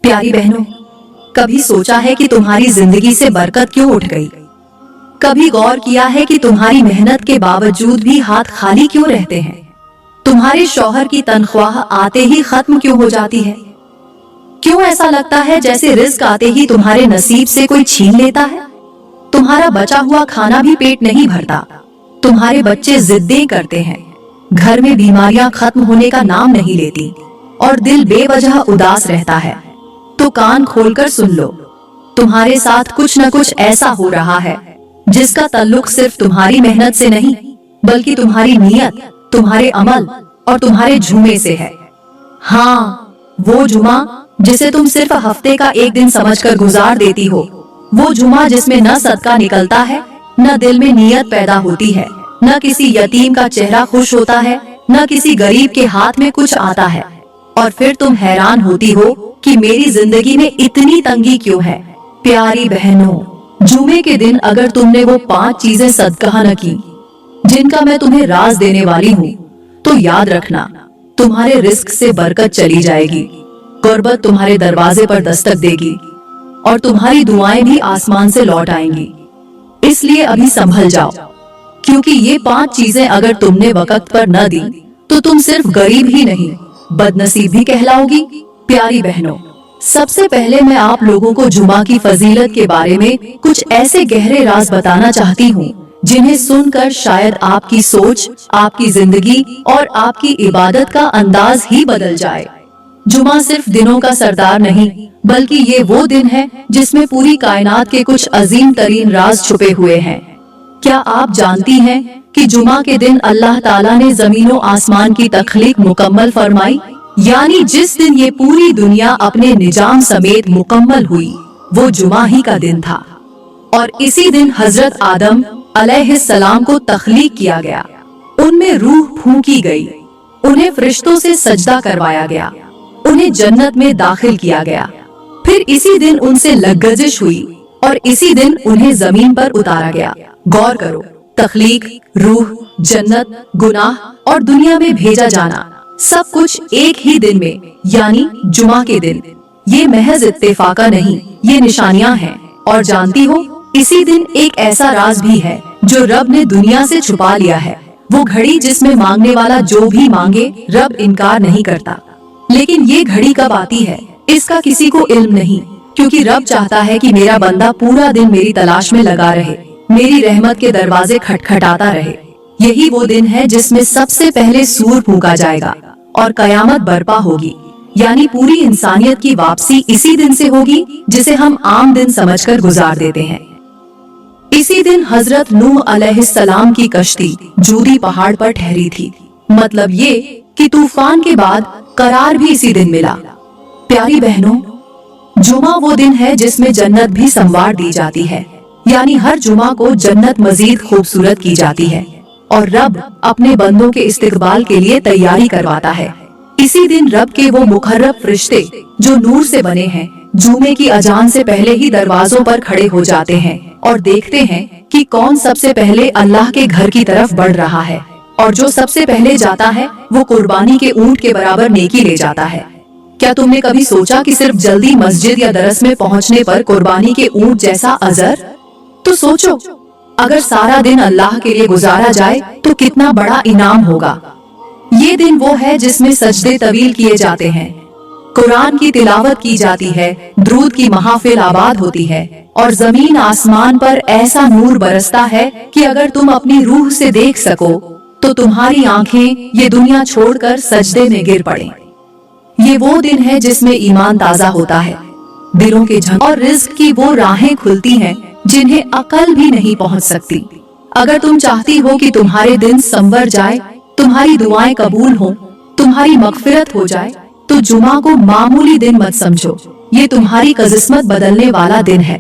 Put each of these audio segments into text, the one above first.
प्यारी बहनों, कभी सोचा है कि तुम्हारी जिंदगी से बरकत क्यों उठ गई? कभी गौर किया है कि तुम्हारी मेहनत के बावजूद भी हाथ खाली क्यों रहते हैं? तुम्हारे शौहर की तनख्वाह आते ही खत्म क्यों हो जाती है? क्यों ऐसा लगता है जैसे रिस्क आते ही तुम्हारे नसीब से कोई छीन लेता है? तुम्हारा बचा हुआ खाना भी पेट नहीं भरता, तुम्हारे बच्चे जिद्दें करते हैं, घर में बीमारियां खत्म होने का नाम नहीं लेती और दिल बेवजह उदास रहता है। तो कान खोलकर सुन लो, तुम्हारे साथ कुछ न कुछ ऐसा हो रहा है जिसका ताल्लुक सिर्फ तुम्हारी मेहनत से नहीं, बल्कि तुम्हारी नीयत, तुम्हारे अमल और तुम्हारे झूमे से है। हाँ, वो जुमा जिसे तुम सिर्फ हफ्ते का एक दिन समझकर गुजार देती हो, वो जुमा जिसमें न सदका निकलता है, न दिल में नीयत पैदा होती है, न किसी यतीम का चेहरा खुश होता है, न किसी गरीब के हाथ में कुछ आता है। और फिर तुम हैरान होती हो कि मेरी जिंदगी में इतनी तंगी क्यों है। प्यारी बहनों, जुमे के दिन अगर तुमने वो 5 चीजें सदका न की जिनका मैं तुम्हें राज देने वाली हूँ, तो याद रखना, तुम्हारे रिस्क से बरकत चली जाएगी, गुर्बत तुम्हारे दरवाजे पर दस्तक देगी और तुम्हारी दुआएं भी आसमान से लौट आएंगी। इसलिए अभी संभल जाओ, क्योंकि ये 5 चीजें अगर तुमने वक्त पर न दी तो तुम सिर्फ गरीब ही नहीं, बदनसीब भी कहलाओगी। प्यारी बहनों, सबसे पहले मैं आप लोगों को जुमा की फजीलत के बारे में कुछ ऐसे गहरे राज बताना चाहती हूँ जिन्हें सुनकर शायद आपकी सोच, आपकी जिंदगी और आपकी इबादत का अंदाज ही बदल जाए। जुमा सिर्फ दिनों का सरदार नहीं, बल्कि ये वो दिन है जिसमें पूरी कायनात के कुछ अजीम तरीन राज छुपे हुए हैं। क्या आप जानती हैं कि जुमा के दिन अल्लाह ताला ने जमीनों आसमान की तख्लीक मुकम्मल फरमाई, यानी जिस दिन ये पूरी दुनिया अपने निजाम समेत मुकम्मल हुई, वो जुमा ही का दिन था। और इसी दिन हजरत आदम अलैहिस्सलाम को तख्लीक किया गया, उनमें रूह फूंकी गई, उन्हें फरिश्तों से सजदा करवाया गया, उन्हें जन्नत में दाखिल किया गया। फिर इसी दिन उनसे लगजिश हुई और इसी दिन उन्हें जमीन पर उतारा गया। गौर करो, तख्लीक, रूह, जन्नत, गुनाह और दुनिया में भेजा जाना, सब कुछ एक ही दिन में, यानी जुमा के दिन। ये महज इत्तेफाका नहीं, ये निशानियां हैं। और जानती हो, इसी दिन एक ऐसा राज भी है जो रब ने दुनिया से छुपा लिया है। वो घड़ी जिसमें मांगने वाला जो भी मांगे रब इनकार नहीं करता। लेकिन ये घड़ी कब आती है, इसका किसी को इल्म नहीं, क्योंकि रब चाहता है कि मेरा बंदा पूरा दिन मेरी तलाश में लगा रहे, मेरी रहमत के दरवाजे खटखटाता रहे। यही वो दिन है जिसमें सबसे पहले सूर फूंका जाएगा और कयामत बर्पा होगी, यानी पूरी इंसानियत की वापसी इसी दिन से होगी जिसे हम आम दिन समझकर गुजार देते हैं। इसी दिन हजरत नूह अलैहिस्सलाम की कश्ती जूदी पहाड़ पर ठहरी थी। मतलब ये कि तूफान के बाद करार भी इसी दिन मिला। प्यारी बहनों, जुमा वो दिन है जिसमें जन्नत भी संवार दी जाती है, यानी हर जुमा को जन्नत मजीद खूबसूरत की जाती है और रब अपने बंदों के इस्तिकबाल के लिए तैयारी करवाता है। इसी दिन रब के वो मुकर्रब फरिश्ते जो नूर से बने हैं, जुमे की अजान से पहले ही दरवाजों पर खड़े हो जाते हैं और देखते हैं कि कौन सबसे पहले अल्लाह के घर की तरफ बढ़ रहा है, और जो सबसे पहले जाता है वो कुर्बानी के ऊंट के बराबर नेकी ले जाता है। क्या तुमने कभी सोचा कि सिर्फ जल्दी मस्जिद या दरस में पहुंचने पर कुर्बानी के ऊंट जैसा अजर? तो सोचो, अगर सारा दिन अल्लाह के लिए गुजारा जाए तो कितना बड़ा इनाम होगा। ये दिन वो है जिसमें सजदे तवील किए जाते हैं, कुरान की तिलावत की जाती है, दुरूद की महाफिल आबाद होती है और जमीन आसमान पर ऐसा नूर बरसता है कि अगर तुम अपनी रूह से देख सको तो तुम्हारी आंखें ये दुनिया छोड़कर सजदे में गिर पड़े। ये वो दिन है जिसमें ईमान ताजा होता है, दिलों के झंकार और रिज्क की वो राहें खुलती हैं जिन्हें अकल भी नहीं पहुंच सकती। अगर तुम चाहती हो कि तुम्हारे दिन संवर जाए, तुम्हारी दुआएं कबूल हो, तुम्हारी मगफिरत हो जाए, तो जुमा को मामूली दिन मत समझो, ये तुम्हारी किस्मत बदलने वाला दिन है।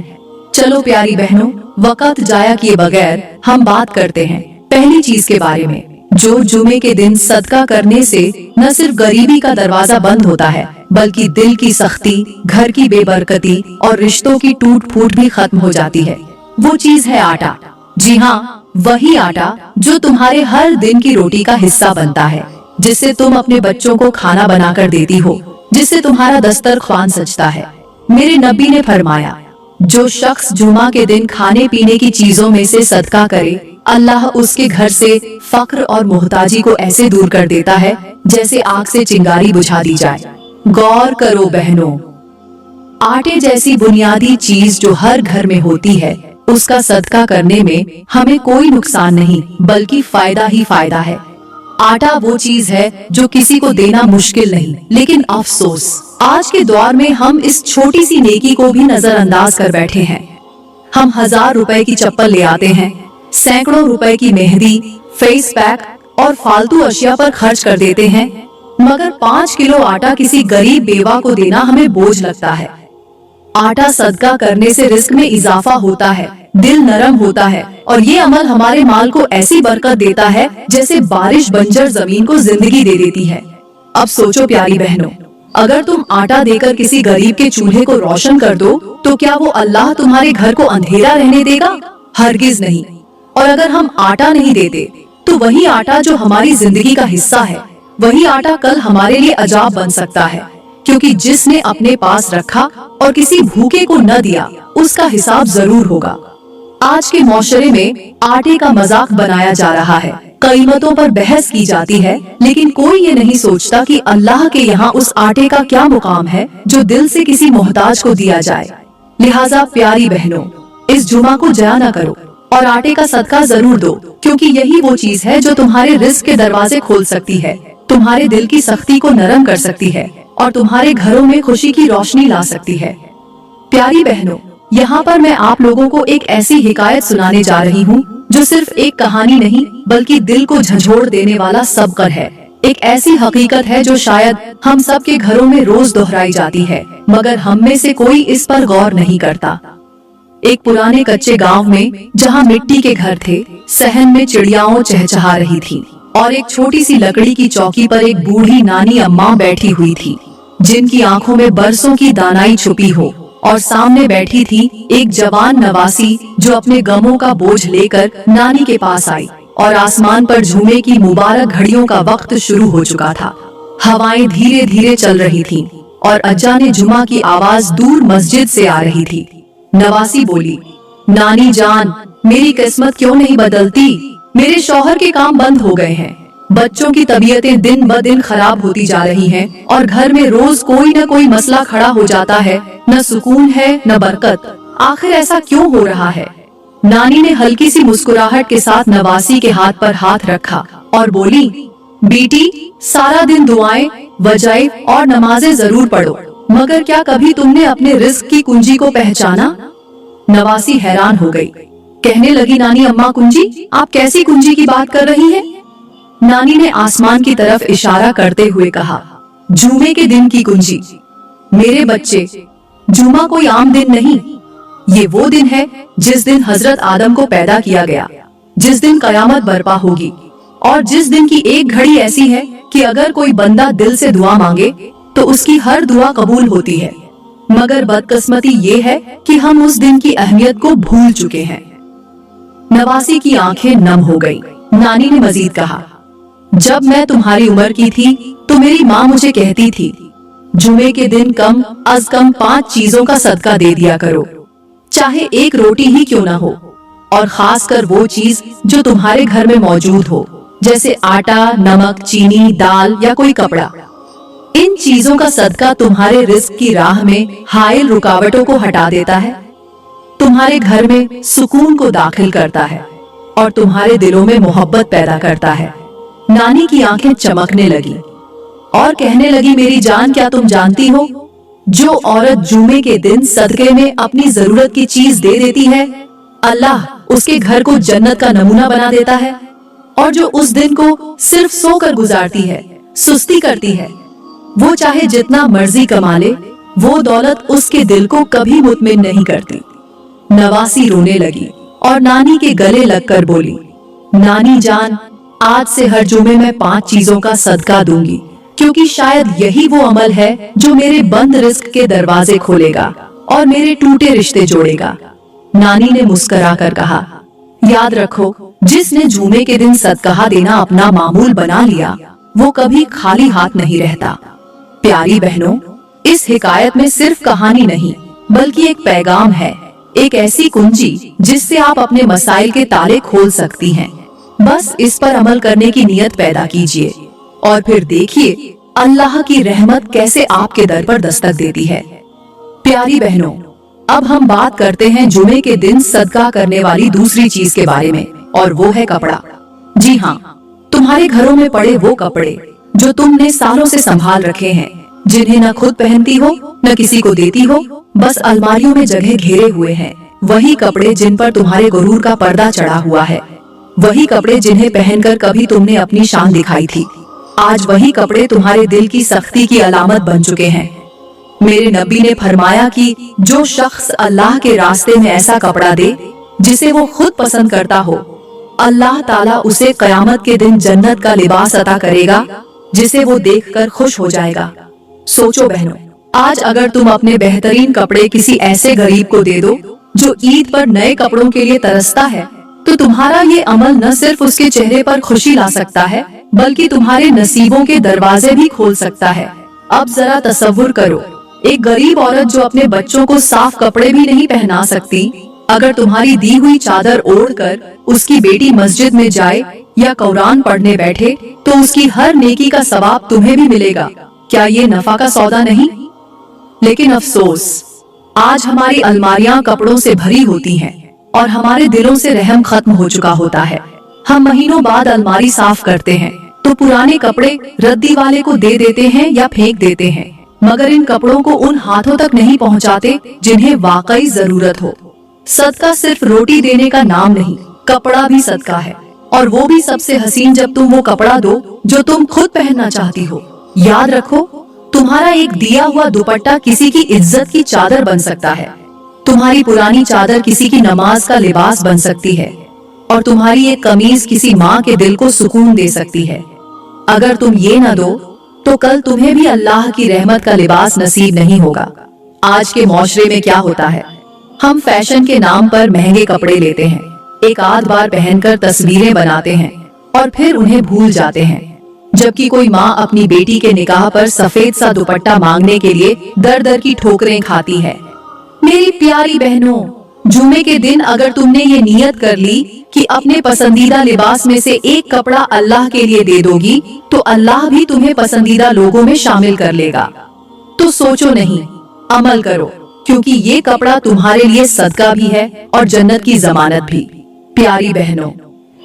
चलो प्यारी बहनों, वक्त जाया किए बगैर हम बात करते हैं पहली चीज के बारे में, जो जुमे के दिन सदका करने से न सिर्फ गरीबी का दरवाजा बंद होता है, बल्कि दिल की सख्ती, घर की बेबरकती और रिश्तों की टूट फूट भी खत्म हो जाती है। वो चीज है आटा। जी हाँ, वही आटा जो तुम्हारे हर दिन की रोटी का हिस्सा बनता है, जिससे तुम अपने बच्चों को खाना बनाकर देती हो, जिससे तुम्हारा दस्तरख्वान सजता है। मेरे नबी ने फरमाया, जो शख्स जुमा के दिन खाने पीने की चीजों में से सदका करे, अल्लाह उसके घर से फक्र और मोहताजी को ऐसे दूर कर देता है जैसे आग से चिंगारी बुझा दी जाए। गौर करो बहनों, आटे जैसी बुनियादी चीज जो हर घर में होती है, उसका सदका करने में हमें कोई नुकसान नहीं बल्कि फायदा ही फायदा है। आटा वो चीज है जो किसी को देना मुश्किल नहीं, लेकिन अफसोस आज के दौर में हम इस छोटी सी नेकी को भी नजरअंदाज कर बैठे हैं। हम 1000 रुपए की चप्पल ले आते हैं, सैकड़ों रुपए की मेहंदी, फेस पैक और फालतू अशिया पर खर्च कर देते हैं, मगर 5 किलो आटा किसी गरीब बेवा को देना हमें बोझ लगता है। आटा सदका करने से रिस्क में इजाफा होता है, दिल नरम होता है और ये अमल हमारे माल को ऐसी बरकत देता है जैसे बारिश बंजर जमीन को जिंदगी दे देती है। अब सोचो प्यारी बहनों, अगर तुम आटा देकर किसी गरीब के चूल्हे को रोशन कर दो तो क्या वो अल्लाह तुम्हारे घर को अंधेरा रहने देगा? हरगिज नहीं। और अगर हम आटा नहीं देते तो वही आटा जो हमारी जिंदगी का हिस्सा है, वही आटा कल हमारे लिए अजाब बन सकता है, क्योंकि जिसने अपने पास रखा और किसी भूखे को न दिया उसका हिसाब जरूर होगा। आज के मौशरे में आटे का मजाक बनाया जा रहा है, कीमतों पर बहस की जाती है, लेकिन कोई ये नहीं सोचता कि अल्लाह के यहाँ उस आटे का क्या मुकाम है जो दिल से किसी मोहताज को दिया जाए। लिहाजा प्यारी बहनों, इस जुमा को जया न करो और आटे का सदका जरूर दो, क्योंकि यही वो चीज है जो तुम्हारे रिस्क के दरवाजे खोल सकती है, तुम्हारे दिल की सख्ती को नरम कर सकती है और तुम्हारे घरों में खुशी की रोशनी ला सकती है। प्यारी बहनों, यहाँ पर मैं आप लोगों को एक ऐसी हिकायत सुनाने जा रही हूँ जो सिर्फ एक कहानी नहीं बल्कि दिल को झंझोड़ देने वाला सबकर है। एक ऐसी हकीकत है जो शायद हम सब के घरों में रोज दोहराई जाती है, मगर हम में से कोई इस पर गौर नहीं करता। एक पुराने कच्चे गांव में जहाँ मिट्टी के घर थे, सहन में चिड़ियाओं चहचहा रही थी और एक छोटी सी लकड़ी की चौकी पर एक बूढ़ी नानी अम्मा बैठी हुई थी, जिनकी आंखों में बरसों की दानाई छुपी हो, और सामने बैठी थी एक जवान नवासी जो अपने गमों का बोझ लेकर नानी के पास आई। और आसमान पर झूमे की मुबारक घड़ियों का वक्त शुरू हो चुका था। हवाएं धीरे धीरे चल रही थीं और अज्जा ने जुमा की आवाज दूर मस्जिद से आ रही थी। नवासी बोली, नानी जान, मेरी किस्मत क्यों नहीं बदलती? मेरे शौहर के काम बंद हो गए हैं, बच्चों की तबीयतें दिन ब दिन खराब होती जा रही हैं और घर में रोज कोई न कोई मसला खड़ा हो जाता है, न सुकून है न बरकत। आखिर ऐसा क्यों हो रहा है? नानी ने हल्की सी मुस्कुराहट के साथ नवासी के हाथ पर हाथ रखा और बोली, बेटी, सारा दिन दुआएं, वज़ाइफ और नमाजें जरूर पढ़ो, मगर क्या कभी तुमने अपने रिस्क की कुंजी को पहचाना? नवासी हैरान हो गई, कहने लगी, नानी अम्मा, कुंजी? आप कैसी कुंजी की बात कर रही हैं? नानी ने आसमान की तरफ इशारा करते हुए कहा, जुमे के दिन की कुंजी। मेरे बच्चे, जुमा कोई आम दिन नहीं, ये वो दिन है जिस दिन हजरत आदम को पैदा किया गया, जिस दिन कयामत बर्पा होगी और जिस दिन की एक घड़ी ऐसी है कि अगर कोई बंदा दिल से दुआ मांगे तो उसकी हर दुआ कबूल होती है। मगर बदकिस्मती ये है कि हम उस दिन की अहमियत को भूल चुके हैं। नवासी की आंखें नम हो गई। नानी ने मजीद कहा, जब मैं तुम्हारी उम्र की थी तो मेरी माँ मुझे कहती थी, जुमे के दिन कम अज कम 5 चीजों का सदका दे दिया करो, चाहे एक रोटी ही क्यों ना हो, और खासकर वो चीज जो तुम्हारे घर में मौजूद हो, जैसे आटा, नमक, चीनी, दाल या कोई कपड़ा। इन चीजों का सदका तुम्हारे रिस्क की राह में हाइल रुकावटों को हटा देता है, तुम्हारे घर में सुकून को दाखिल करता है और तुम्हारे दिलों में मोहब्बत पैदा करता है। नानी की आंखें चमकने लगी और कहने लगी, मेरी जान, क्या तुम जानती हो, जो औरत जुमे के दिन सदके में अपनी जरूरत की चीज दे देती है, अल्लाह उसके घर को जन्नत का नमूना बना देता है, और जो उस दिन को सिर्फ सोकर गुजारती है, सुस्ती करती है, वो चाहे जितना मर्जी कमा ले, वो दौलत उसके दिल को कभी मुतमिन नहीं करती। नवासी रोने लगी और नानी के गले लगकर बोली, नानी जान, आज से हर जुमे में 5 चीजों का सदका दूंगी, क्योंकि शायद यही वो अमल है जो मेरे बंद रिस्क के दरवाजे खोलेगा और मेरे टूटे रिश्ते जोड़ेगा। नानी ने मुस्कुरा कर कहा, याद रखो, जिसने जुमे के दिन सदका देना अपना मामूल बना लिया, वो कभी खाली हाथ नहीं रहता। प्यारी बहनों, इस हिकायत में सिर्फ कहानी नहीं बल्कि एक पैगाम है, एक ऐसी कुंजी जिससे आप अपने मसाइल के ताले खोल सकती हैं। बस इस पर अमल करने की नियत पैदा कीजिए और फिर देखिए अल्लाह की रहमत कैसे आपके दर पर दस्तक देती है। प्यारी बहनों, अब हम बात करते हैं जुमे के दिन सदका करने वाली दूसरी चीज के बारे में, और वो है कपड़ा। जी हाँ, तुम्हारे घरों में पड़े वो कपड़े जो तुमने सालों से संभाल रखे हैं, जिन्हें न खुद पहनती हो न किसी को देती हो, बस अलमारियों में जगह घेरे हुए हैं। वही कपड़े जिन पर तुम्हारे गुरूर का पर्दा चढ़ा हुआ है, वही कपड़े जिन्हें पहनकर कभी तुमने अपनी शान दिखाई थी, आज वही कपड़े तुम्हारे दिल की सख्ती की अलामत बन चुके हैं। मेरे नबी ने फरमाया कि जो शख्स अल्लाह के रास्ते में ऐसा कपड़ा दे जिसे वो खुद पसंद करता हो, अल्लाह ताला उसे कयामत के दिन जन्नत का लिबास अता करेगा जिसे वो देखकर खुश हो जाएगा। सोचो बहनों, आज अगर तुम अपने बेहतरीन कपड़े किसी ऐसे गरीब को दे दो जो ईद पर नए कपड़ों के लिए तरसता है, तो तुम्हारा ये अमल न सिर्फ उसके चेहरे पर खुशी ला सकता है बल्कि तुम्हारे नसीबों के दरवाजे भी खोल सकता है। अब जरा तसव्वुर करो, एक गरीब औरत जो अपने बच्चों को साफ कपड़े भी नहीं पहना सकती, अगर तुम्हारी दी हुई चादर ओढ़कर उसकी बेटी मस्जिद में जाए या कुरान पढ़ने बैठे तो उसकी हर नेकी का सवाब तुम्हें भी मिलेगा। क्या ये नफा का सौदा नहीं? लेकिन अफसोस, आज हमारी अलमारियां कपड़ों से भरी होती हैं और हमारे दिलों से रहम खत्म हो चुका होता है। हम महीनों बाद अलमारी साफ करते हैं तो पुराने कपड़े रद्दी वाले को दे देते हैं या फेंक देते हैं, मगर इन कपड़ों को उन हाथों तक नहीं पहुंचाते जिन्हें वाकई जरूरत हो। सदका सिर्फ रोटी देने का नाम नहीं, कपड़ा भी सदका है, और वो भी सबसे हसीन जब तुम वो कपड़ा दो जो तुम खुद पहनना चाहती हो। याद रखो, तुम्हारा एक दिया हुआ दुपट्टा किसी की इज्जत की चादर बन सकता है, तुम्हारी पुरानी चादर किसी की नमाज का लिबास बन सकती है, और तुम्हारी एक कमीज किसी माँ के दिल को सुकून दे सकती है। अगर तुम ये न दो तो कल तुम्हें भी अल्लाह की रहमत का लिबास नसीब नहीं होगा। आज के माशरे में क्या होता है, हम फैशन के नाम पर महंगे कपड़े लेते हैं, एक आध बार पहनकर तस्वीरें बनाते हैं और फिर उन्हें भूल जाते हैं, जबकि कोई माँ अपनी बेटी के निकाह पर सफेद सा दुपट्टा मांगने के लिए दर दर की ठोकरें खाती है। मेरी प्यारी बहनों, जुमे के दिन अगर तुमने ये नियत कर ली कि अपने पसंदीदा लिबास में से एक कपड़ा अल्लाह के लिए दे दोगी, तो अल्लाह भी तुम्हें पसंदीदा लोगों में शामिल कर लेगा। तो सोचो नहीं, अमल करो, क्योंकि ये कपड़ा तुम्हारे लिए सदका भी है और जन्नत की जमानत भी। प्यारी बहनों,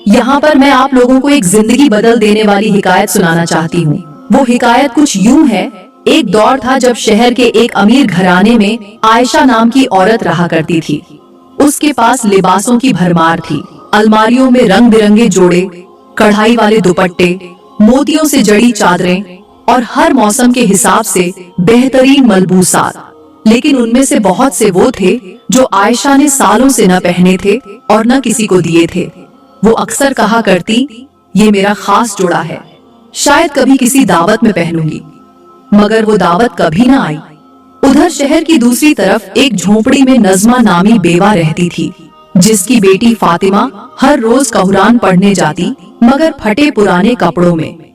यहाँ पर मैं आप लोगों को एक जिंदगी बदल देने वाली हिकायत सुनाना चाहती हूँ। वो हिकायत कुछ यूं है, एक दौर था जब शहर के एक अमीर घराने में आयशा नाम की औरत रहा करती थी। उसके पास लिबासों की भरमार थी, अलमारियों में रंग बिरंगे जोड़े, कढ़ाई वाले दुपट्टे, मोतियों से जड़ी चादरें और हर मौसम के हिसाब से बेहतरीन मलबूसात। लेकिन उनमें से बहुत से वो थे जो आयशा ने सालों से न पहने थे और न किसी को दिए थे। वो अक्सर कहा करती, ये मेरा खास जोड़ा है, शायद कभी किसी दावत में पहनूंगी, मगर वो दावत कभी न आई। उधर शहर की दूसरी तरफ एक झोपड़ी में नज़मा नामी बेवा रहती थी, जिसकी बेटी फातिमा हर रोज कुरान पढ़ने जाती, मगर फटे पुराने कपड़ों में।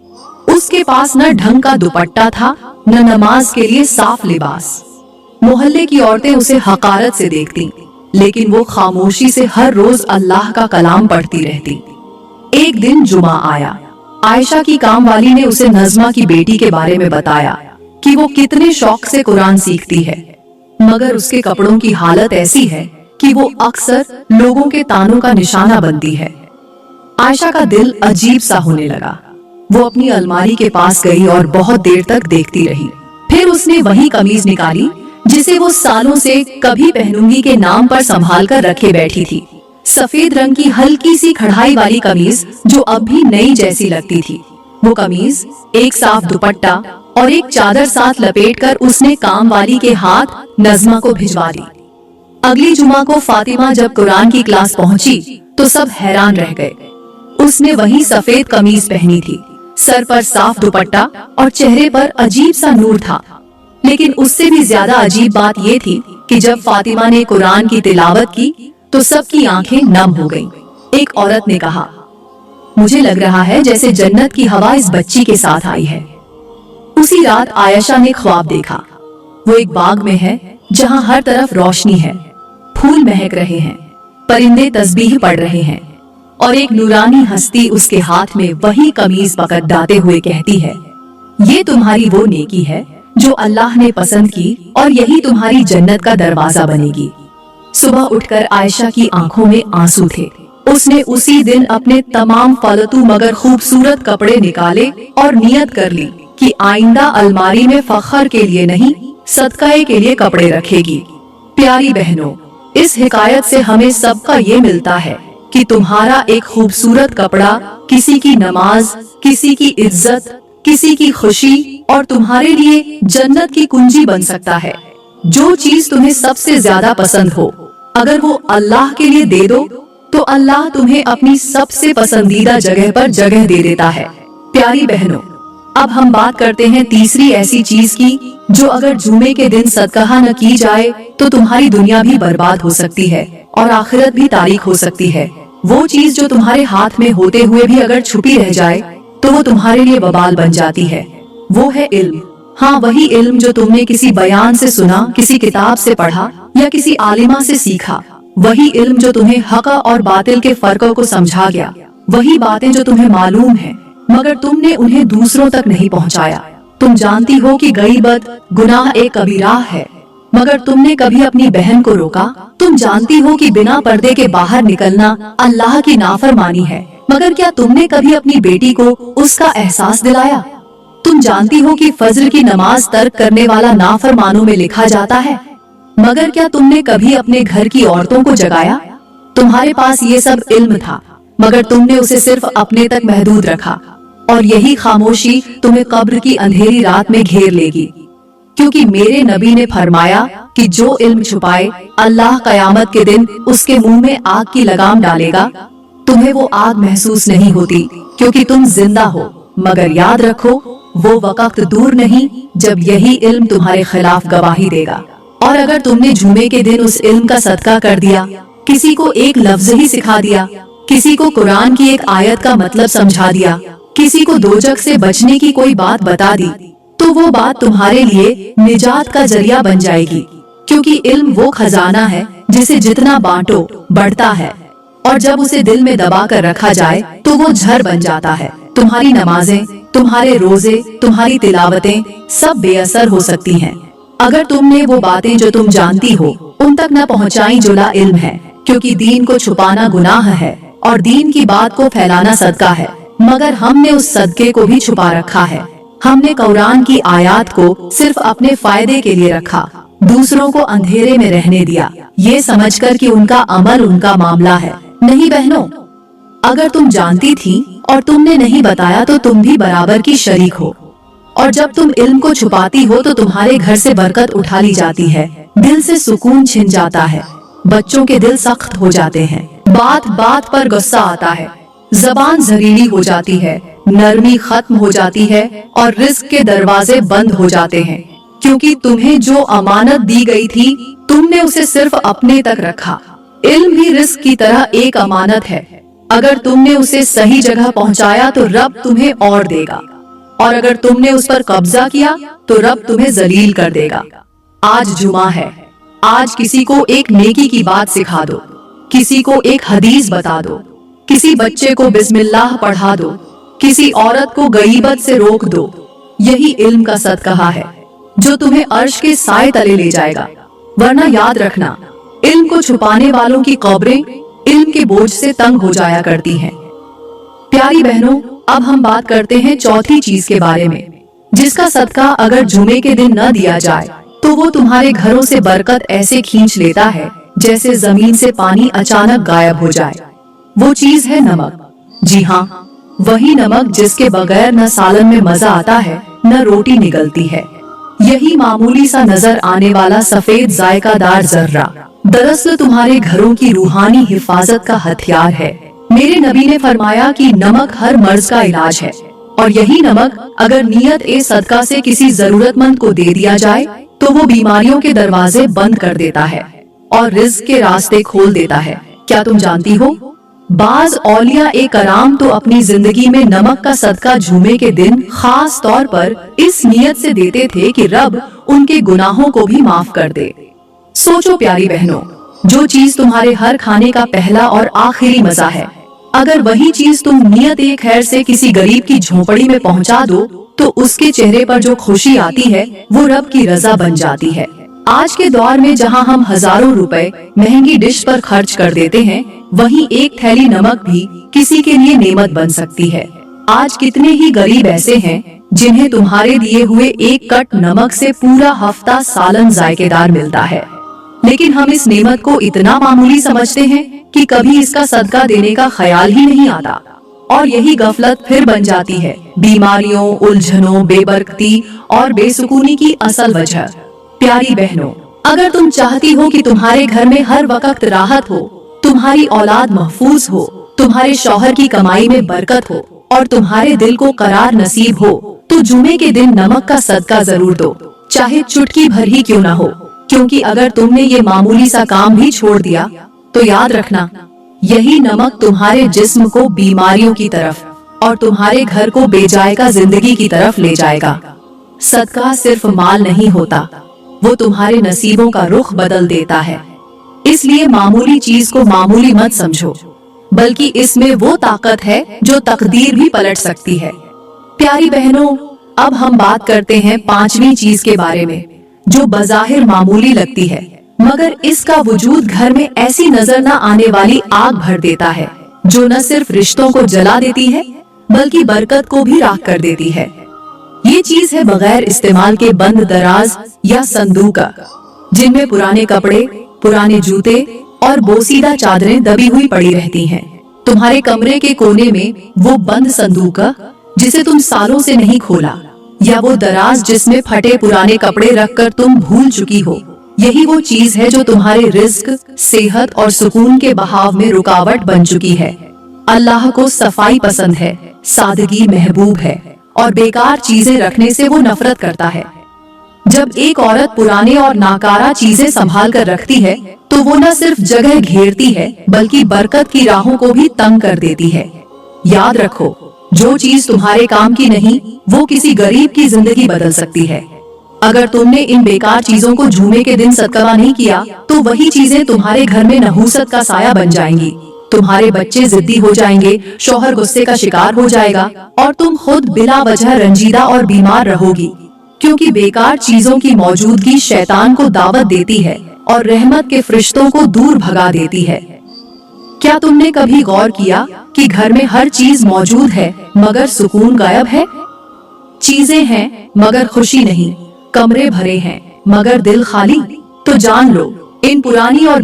उसके पास न ढंग का दुपट्टा था न नमाज के लिए साफ लिबास। मोहल्ले की औरतें उसे हकारत से देखती, लेकिन वो खामोशी से हर रोज अल्लाह का कलाम पढ़ती रहती। एक दिन जुमा आया, आयशा की काम वाली ने उसे नज़मा की बेटी के बारे में बताया कि वो कितने शौक से कुरान सीखती है, मगर उसके कपड़ों की हालत ऐसी है कि वो अक्सर लोगों के तानों का निशाना बनती है। आयशा का दिल अजीब सा होने लगा। वो अपनी अलमारी के पास गई और बहुत देर तक देखती रही। फिर उसने वही कमीज निकाली जिसे वो सालों से कभी पहनूंगी के नाम पर संभाल कर रखे बैठी थी। सफेद रंग की हल्की सी कढ़ाई वाली कमीज जो अब भी नई जैसी लगती थी। वो कमीज, एक साफ दुपट्टा और एक चादर साथ लपेटकर उसने काम वाली के हाथ नज़मा को भिजवा दी। अगली जुमा को फातिमा जब कुरान की क्लास पहुंची तो सब हैरान रह गए। उसने वही सफेद कमीज पहनी थी, सर पर साफ दुपट्टा और चेहरे पर अजीब सा नूर था। लेकिन उससे भी ज्यादा अजीब बात ये थी कि जब फातिमा ने कुरान की तिलावत की तो सबकी आंखें नम हो गईं। एक औरत ने कहा, मुझे लग रहा है जैसे जन्नत की हवा इस बच्ची के साथ आई है। उसी रात आयशा ने ख्वाब देखा। वो एक बाग में है जहाँ हर तरफ रोशनी है, फूल महक रहे हैं, परिंदे तस्बीह पढ़ रहे हैं और एक नूरानी हस्ती उसके हाथ में वही कमीज पकड़ाते हुए कहती है, ये तुम्हारी वो नेकी है जो अल्लाह ने पसंद की और यही तुम्हारी जन्नत का दरवाजा बनेगी। सुबह उठकर आयशा की आंखों में आंसू थे। उसने उसी दिन अपने तमाम फालतू मगर खूबसूरत कपड़े निकाले और नियत कर ली कि आइंदा अलमारी में फखर के लिए नहीं, सदकाए के लिए कपड़े रखेगी। प्यारी बहनों, इस हिकायत से हमें सबका ये मिलता है कि तुम्हारा एक खूबसूरत कपड़ा किसी की नमाज, किसी की इज्जत, किसी की खुशी और तुम्हारे लिए जन्नत की कुंजी बन सकता है। जो चीज तुम्हें सबसे ज्यादा पसंद हो, अगर वो अल्लाह के लिए दे दो तो अल्लाह तुम्हें अपनी सबसे पसंदीदा जगह पर जगह दे देता है। प्यारी बहनों, अब हम बात करते हैं तीसरी ऐसी चीज की जो अगर जुमे के दिन सदका न की जाए तो तुम्हारी दुनिया भी बर्बाद हो सकती है और आखिरत भी तारीख हो सकती है। वो चीज जो तुम्हारे हाथ में होते हुए भी अगर छुपी रह जाए तो वो तुम्हारे लिए वबाल बन जाती है। वो है इल्म। हाँ, वही इल्म जो तुमने किसी बयान से सुना, किसी किताब से पढ़ा या किसी आलिमा से सीखा। वही इल्म जो तुम्हें हक और बातिल के फर्कों को समझा गया। वही बातें जो तुम्हें मालूम है मगर तुमने उन्हें दूसरों तक नहीं पहुंचाया। तुम जानती हो कि गईबत गुनाह एक कबीरा है मगर तुमने कभी अपनी बहन को रोका। तुम जानती हो कि बिना पर्दे के बाहर निकलना अल्लाह की नाफरमानी है मगर क्या तुमने कभी अपनी बेटी को उसका एहसास दिलाया? तुम जानती हो कि फज्र की नमाज तर्क करने वाला नाफरमानों में लिखा जाता है मगर क्या तुमने कभी अपने घर की औरतों को जगाया? तुम्हारे पास ये सब इल्म था मगर तुमने उसे सिर्फ अपने तक महदूद रखा और यही खामोशी तुम्हें कब्र की अंधेरी रात में घेर लेगी। क्योंकि मेरे नबी ने फरमाया कि जो इल्म छुपाए अल्लाह कयामत के दिन उसके मुंह में आग की लगाम डालेगा। तुम्हें वो आग महसूस नहीं होती क्योंकि तुम जिंदा हो, मगर याद रखो वो वक्त दूर नहीं जब यही इल्म तुम्हारे खिलाफ गवाही देगा। और अगर तुमने जुमे के दिन उस इल्म का सदका कर दिया, किसी को एक लफ्ज ही सिखा दिया, किसी को कुरान की एक आयत का मतलब समझा दिया, किसी को दोजख से बचने की कोई बात बता दी, तो वो बात तुम्हारे लिए निजात का जरिया बन जाएगी। क्योंकि इल्म वो खजाना है जिसे जितना बांटो बढ़ता है और जब उसे दिल में दबा कर रखा जाए तो वो झर बन जाता है। तुम्हारी नमाजें, तुम्हारे रोजे, तुम्हारी तिलावतें सब बेअसर हो सकती हैं अगर तुमने वो बातें जो तुम जानती हो उन तक न पहुँचाई जो ला इल्म है। क्योंकि दीन को छुपाना गुनाह है और दीन की बात को फैलाना सदका है, मगर हमने उस सदके को भी छुपा रखा है। हमने कुरान की आयत को सिर्फ अपने फायदे के लिए रखा, दूसरों को अंधेरे में रहने दिया, ये समझकर कि उनका अमल उनका मामला है। नहीं बहनों, अगर तुम जानती थी और तुमने नहीं बताया तो तुम भी बराबर की शरीक हो। और जब तुम इल्म को छुपाती हो तो तुम्हारे घर से बरकत उठा ली जाती है, दिल से सुकून छिन जाता है, बच्चों के दिल सख्त हो जाते हैं, बात बात पर गुस्सा आता है, जबान जहरीली हो जाती है, नरमी खत्म हो जाती है और रिस्क के दरवाजे बंद हो जाते हैं। क्योंकि तुम्हें जो अमानत दी गई थी तुमने उसे सिर्फ अपने तक रखा। इल्म भी रिस्क की तरह एक अमानत है, अगर तुमने उसे सही जगह पहुंचाया तो रब तुम्हें और देगा और अगर तुमने उस पर कब्जा किया तो रब तुम्हें जलील कर देगा। आज जुमा है, आज किसी को एक नेकी की बात सिखा दो, किसी को एक हदीस बता दो, किसी बच्चे को बिस्मिल्लाह पढ़ा दो, किसी औरत को गईबत से रोक दो। यही इल्म का सदका है जो तुम्हें अर्श के साए तले ले जाएगा। वरना याद रखना, इल्म को छुपाने वालों की कब्रें इल्म के बोझ से तंग हो जाया करती हैं। प्यारी बहनों, अब हम बात करते हैं चौथी चीज के बारे में, जिसका सदका अगर जुमे के दिन न दिया जाए तो वो तुम्हारे घरों से बरकत ऐसे खींच लेता है जैसे जमीन से पानी अचानक गायब हो जाए। वो चीज है नमक। जी हाँ, वही नमक जिसके बगैर न सालन में मजा आता है न रोटी निगलती है। यही मामूली सा नजर आने वाला सफेद जायकादार जर्रा दरअसल तुम्हारे घरों की रूहानी हिफाजत का हथियार है। मेरे नबी ने फरमाया कि नमक हर मर्ज का इलाज है और यही नमक अगर नियत ए सदका से किसी जरूरतमंद को दे दिया जाए तो वो बीमारियों के दरवाजे बंद कर देता है और रिज्क के रास्ते खोल देता है। क्या तुम जानती हो बाज औलिया ए कराम तो अपनी जिंदगी में नमक का सदका जुमे के दिन खास तौर पर इस नियत से देते थे कि रब उनके गुनाहों को भी माफ कर दे। सोचो प्यारी बहनों, जो चीज तुम्हारे हर खाने का पहला और आखिरी मजा है, अगर वही चीज तुम नियत ए खैर से किसी गरीब की झोपड़ी में पहुंचा दो तो उसके चेहरे पर जो खुशी आती है वो रब की रजा बन जाती है। आज के दौर में जहां हम हजारों रुपए महंगी डिश पर खर्च कर देते हैं, वहीं एक थैली नमक भी किसी के लिए नेमत बन सकती है। आज कितने ही गरीब ऐसे हैं जिन्हें तुम्हारे दिए हुए एक कट नमक से पूरा हफ्ता सालन जायकेदार मिलता है, लेकिन हम इस नेमत को इतना मामूली समझते हैं कि कभी इसका सदका देने का ख्याल ही नहीं आता। और यही गफलत फिर बन जाती है बीमारियों, उलझनों, बेबरकती और बेसुकूनी की असल वजह। प्यारी बहनों, अगर तुम चाहती हो कि तुम्हारे घर में हर वक्त राहत हो, तुम्हारी औलाद महफूज हो, तुम्हारे शौहर की कमाई में बरकत हो और तुम्हारे दिल को करार नसीब हो, तो जुमे के दिन नमक का सदका जरूर दो, चाहे चुटकी भर ही क्यों ना हो। क्योंकि अगर तुमने ये मामूली सा काम भी छोड़ दिया तो याद रखना, यही नमक तुम्हारे जिस्म को बीमारियों की तरफ और तुम्हारे घर को बेजायका जिंदगी की तरफ ले जाएगा। सदका सिर्फ माल नहीं होता, वो तुम्हारे नसीबों का रुख बदल देता है। इसलिए मामूली चीज को मामूली मत समझो, बल्कि इसमें वो ताकत है जो तकदीर भी पलट सकती है। प्यारी बहनों, अब हम बात करते हैं पांचवी चीज के बारे में, जो बज़ाहिर मामूली लगती है, मगर इसका वजूद घर में ऐसी नजर न आने वाली आग भर देता है, जो न सिर्फ रिश्तों को जला देती है बल्कि बरकत को भी राख कर देती है। ये चीज है बगैर इस्तेमाल के बंद दराज या संदूक, जिनमें पुराने कपड़े, पुराने जूते और बोसीदा चादरें दबी हुई पड़ी रहती हैं। तुम्हारे कमरे के कोने में वो बंद संदूक जिसे तुम सालों से नहीं खोला, या वो दराज जिसमें फटे पुराने कपड़े रखकर तुम भूल चुकी हो, यही वो चीज है जो तुम्हारे रिज्क, सेहत और सुकून के बहाव में रुकावट बन चुकी है। अल्लाह को सफाई पसंद है, सादगी महबूब है और बेकार चीजें रखने से वो नफरत करता है। जब एक औरत पुराने और नाकारा चीजें संभाल कर रखती है तो वो न सिर्फ जगह घेरती है बल्कि बरकत की राहों को भी तंग कर देती है। याद रखो, जो चीज तुम्हारे काम की नहीं वो किसी गरीब की जिंदगी बदल सकती है। अगर तुमने इन बेकार चीजों को जुमे के दिन सदका नहीं किया तो वही चीजें तुम्हारे घर में नहूसत का साया बन जाएंगी। तुम्हारे बच्चे जिद्दी हो जाएंगे, शौहर गुस्से का शिकार हो जाएगा और तुम खुद बिला वजह रंजीदा और बीमार रहोगी, क्योंकि बेकार चीजों की मौजूदगी शैतान को दावत देती है और रहमत के फरिश्तों को दूर भगा देती है। क्या तुमने कभी गौर किया कि घर में हर चीज मौजूद है मगर सुकून गायब है? चीजें हैं मगर खुशी नहीं, कमरे भरे हैं मगर दिल खाली। तो जान लो, इन पुरानी और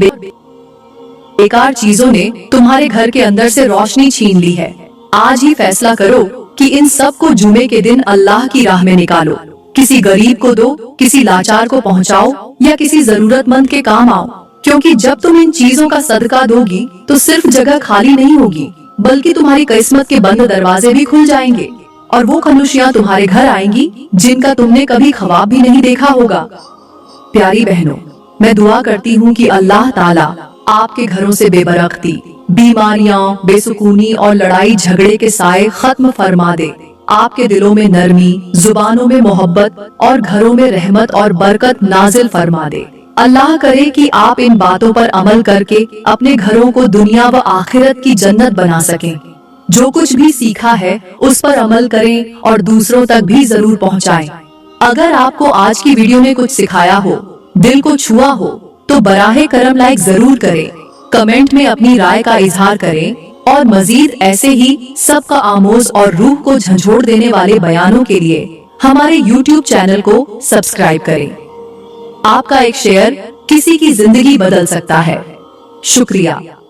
बेकार चीजों ने तुम्हारे घर के अंदर से रोशनी छीन ली है। आज ही फैसला करो कि इन सब को जुमे के दिन अल्लाह की राह में निकालो। किसी गरीब को दो, किसी लाचार को पहुंचाओ या किसी जरूरतमंद के काम आओ, क्योंकि जब तुम इन चीजों का सदका दोगी तो सिर्फ जगह खाली नहीं होगी बल्कि तुम्हारी किस्मत के बंद दरवाजे भी खुल जाएंगे और वो खुशियां तुम्हारे घर आएंगी जिनका तुमने कभी ख्वाब भी नहीं देखा होगा। प्यारी बहनों, मैं दुआ करती हूँ कि अल्लाह ताला आपके घरों से बेबरकती, बीमारियां, बेसुकूनी और लड़ाई झगड़े के साए खत्म फरमा दे। आपके दिलों में नरमी, जुबानों में मोहब्बत और घरों में रहमत और बरकत नाजिल फरमा दे। अल्लाह करे कि आप इन बातों पर अमल करके अपने घरों को दुनिया व आखिरत की जन्नत बना सकें। जो कुछ भी सीखा है उस पर अमल करें और दूसरों तक भी जरूर पहुंचाएं। अगर आपको आज की वीडियो ने कुछ सिखाया हो, दिल को छुआ हो, तो बराहे करम लाइक जरूर करें, कमेंट में अपनी राय का इजहार करें और मजीद ऐसे ही सबका आमोज और रूह को झंझोड़ देने वाले बयानों के लिए हमारे YouTube चैनल को सब्सक्राइब करें। आपका एक शेयर किसी की जिंदगी बदल सकता है। शुक्रिया।